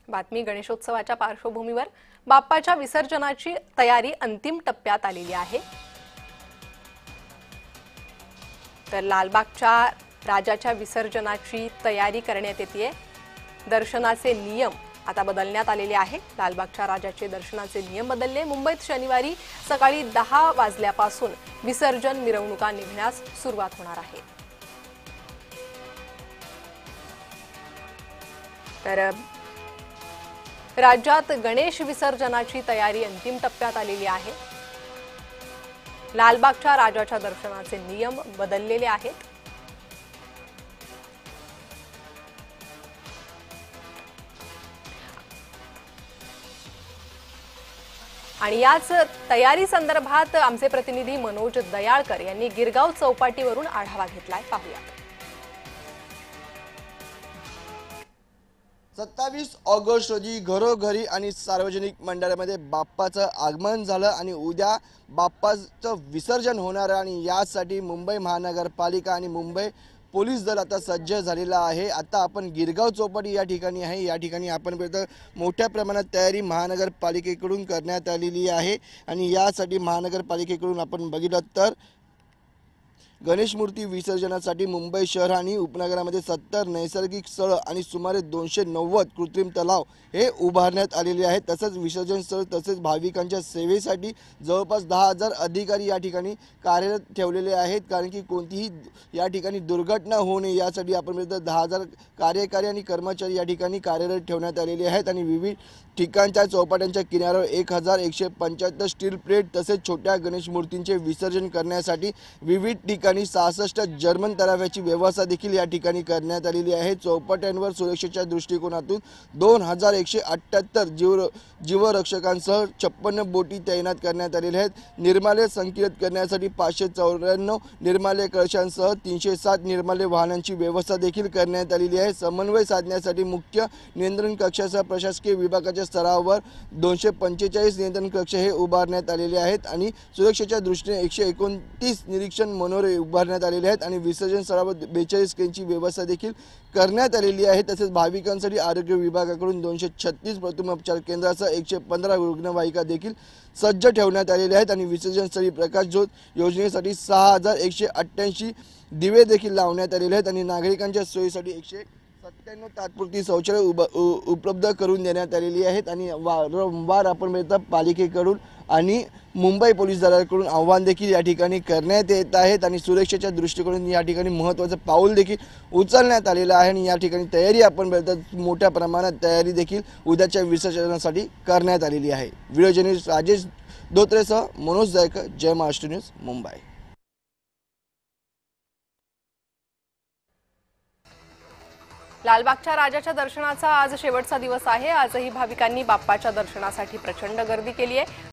बातमी गणेशोत्सवाच्या पार्श्वभूमीवर बाप्पाच्या विसर्जनाची तयारी अंतिम टप्प्यात आलेली आहे। तर लालबागच्या राजाच्या विसर्जनाची तयारी करण्यात येते। दर्शनाचे नियम आता बदलण्यात आलेले आहे। लालबागच्या राजाचे दर्शनाचे नियम बदलले। मुंबईत शनिवारी सकाळी 10 वाजल्यापासून विसर्जन मिरवणुका निघण्यास सुरुवात होणार आहे। तर राज्यात गणेश विसर्जनाची तयारी अंतिम टप्प्यात आलेली आहे। लालबागच्या राजाच्या दर्शनाचे नियम बदललेले आहेत। आणि याच तयारी संदर्भात आमचे प्रतिनिधी मनोज दयाळकर यांनी गिरगाव चौपाटीवरून आढावा घेतलाय। पाहूया। 27 ऑगस्ट रोजी घरोघरी आणि सार्वजनिक मंडळामध्ये बाप्पाचं आगमन झालं आणि उद्या बाप्पाचं विसर्जन होणार आहे आणि यासाठी मुंबई महानगरपालिका आणि मुंबई पोलीस दल आता सज्ज झालेला आहे। आता आपण गिरगाव चौपाटी या ठिकाणी आहे। या ठिकाणी आपण मोठ्या प्रमाणात तयारी महानगरपालिकेकडून करण्यात आलेली आहे आणि यासाठी महानगरपालिकेकडून आपण बघितलं तर गणेश मूर्ती विसर्जनासाठी मुंबई शहर आणि उपनगरामध्ये 70 नैसर्गिक स्थळ आणि सुमारे 290 कृत्रिम तलाव हे उभारण्यात आलेले आहेत। तसंच विसर्जन स्थळ तसेच भाविकांच्या सेवेसाठी जवळपास 10,000 अधिकारी या ठिकाणी कार्यरत ठेवलेले आहेत, कारण की कोणतीही या ठिकाणी दुर्घटना होऊ नये यासाठी आपण 10,000 कार्यकारी आणि कर्मचारी या ठिकाणी कार्यरत ठेवण्यात आलेले आहेत। आणि विविध ठिकाणच्या चौपाट्यांच्या किनाऱ्यावर 1175 स्टील प्लेट तसेच छोट्या गणेश मूर्तींचे विसर्जन करण्यासाठी विविध ठिकाणी 66 जर्मन तराफ्याची व्यवस्था देखील या ठिकाणी करण्यात आलेली आहे। चौपाट्यांवर सुरक्षेच्या दृष्टिकोनातून 2178 जीवरक्षकांसह 56 बोटी तैनात करण्यात आलेल्या आहेत। निर्माल्य संकलित करण्यासाठी 594 निर्माल्य कळशांसह 307 निर्माल्य वाहनांची व्यवस्था देखील करण्यात आलेली आहे। समन्वय साधण्यासाठी मुख्य नियंत्रण कक्षासह प्रशासकीय विभागाच्या स्तरावर 245 नियंत्रण कक्ष हे उभारण्यात आलेले आहेत आणि सुरक्षेच्या दृष्टीने 129 निरीक्षण मनोरे उभारण्यात आलेले आहेत आणि विसर्जन स्थळावर 42 क्रेनची व्यवस्था देखील करण्यात आलेली आहे। तसेच भाविकांसाठी आरोग्य विभागाकडून 236 प्रथमोपचार केंद्रासह 115 रुग्णवाहिका देखील सज्ज ठेवण्यात आलेल्या आहेत आणि विसर्जन स्थळी प्रकाश ज्योत योजनेसाठी 6188 दिवे देखील लावण्यात आलेले आहेत आणि नागरिकांच्या सोयीसाठी 197 तात्पुरती शौचालय उपलब्ध करून देण्यात आलेली आहेत। आणि वारंवार आपण पालिकेकडून आणि मुंबई पोलीस दलाकडून आव्हान देखील या ठिकाणी करण्यात येत आहेत आणि सुरक्षेच्या दृष्टिकोनातून या ठिकाणी महत्त्वाचं पाऊल देखील उचलण्यात आलेलं आहे आणि या ठिकाणी तयारी आपण मोठ्या प्रमाणात तयारी देखील उद्याच्या विसर्जनासाठी करण्यात आलेली आहे। व्हिडिओ जर्नलिस्ट राजेश धोत्रेसह मनोज दयाळकर, जय महाराष्ट्र न्यूज, मुंबई। लालबागच्या राजाच्या दर्शनाचा आज शेवटचा दिवस आहे। आजही भाविकांनी बाप्पाच्या दर्शनासाठी प्रचंड गर्दी केली आहे।